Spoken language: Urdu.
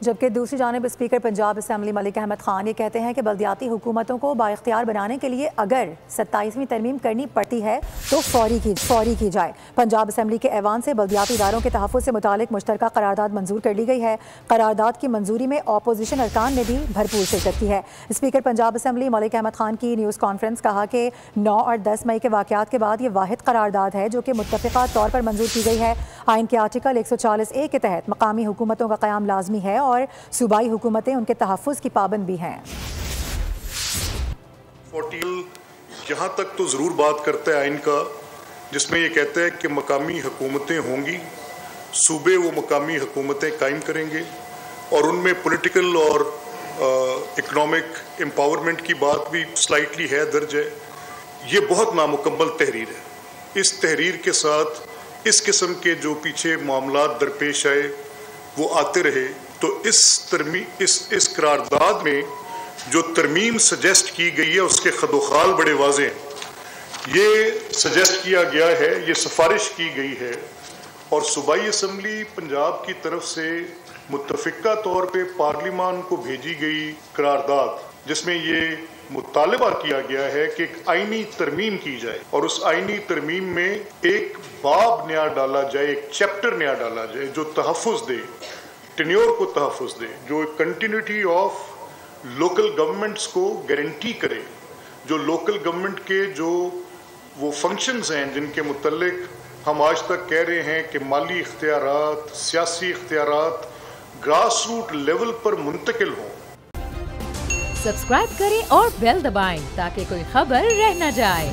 جبکہ دوسری جانب اسپیکر پنجاب اسمبلی ملک احمد خان یہ کہتے ہیں کہ بلدیاتی حکومتوں کو بااختیار بنانے کے لیے اگر 27ویں ترمیم کرنی پڑتی ہے تو فوری کی جائے۔ پنجاب اسمبلی کے ایوان سے بلدیاتی اداروں کے تحفظ سے متعلق مشترکہ قرارداد منظور کر لی گئی ہے۔ قرارداد کی منظوری میں اپوزیشن ارکان نے بھی بھرپور شرکت کی ہے۔ اسپیکر پنجاب اسمبلی ملک احمد خان کی نیوز کانفرنس کہا کہ 9 اور 10 مئی کے واقعات کے بعد یہ واحد قرارداد ہے جو کہ متفقہ طور پر منظور کی گئی ہے۔ آئین کے آرٹیکل 140A کے تحت مقامی حکومتوں کا قیام لازمی ہے اور صوبائی حکومتیں ان کے تحفظ کی پابند بھی ہیں۔ یہاں تک تو ضرور بات کرتا ہے آئین کا، جس میں یہ کہتا ہے کہ مقامی حکومتیں ہوں گی، صوبے وہ مقامی حکومتیں قائم کریں گے، اور ان میں پولیٹیکل اور اکنامک امپاورمنٹ کی بات بھی سلائٹلی ہے، درج ہے۔ یہ بہت نامکمل تحریر ہے۔ اس تحریر کے ساتھ اس قسم کے جو پیچھے معاملات درپیش آئے وہ آتے رہے، تو اس قرارداد میں جو ترمیم سجیسٹ کی گئی ہے اس کے خد و خال بڑے واضح ہیں۔ یہ سجیسٹ کیا گیا ہے، یہ سفارش کی گئی ہے، اور صوبائی اسمبلی پنجاب کی طرف سے متفقہ طور پہ پارلیمان کو بھیجی گئی قرارداد، جس میں یہ مطالبہ کیا گیا ہے کہ ایک آئینی ترمیم کی جائے، اور اس آئینی ترمیم میں ایک باب نیا ڈالا جائے، ایک چیپٹر نیا ڈالا جائے جو تحفظ دے، ٹینیور کو تحفظ دے، جو کنٹینیوٹی آف لوکل گورنمنٹس کو گارنٹی کرے، جو لوکل گورنمنٹ کے جو وہ فنکشنز ہیں جن کے متعلق ہم آج تک کہہ رہے ہیں کہ مالی اختیارات، سیاسی اختیارات گراس روٹ لیول پر منتقل ہوں۔ سبسکرائب کریں اور بیل دبائیں تاکہ کوئی خبر رہ نہ جائے۔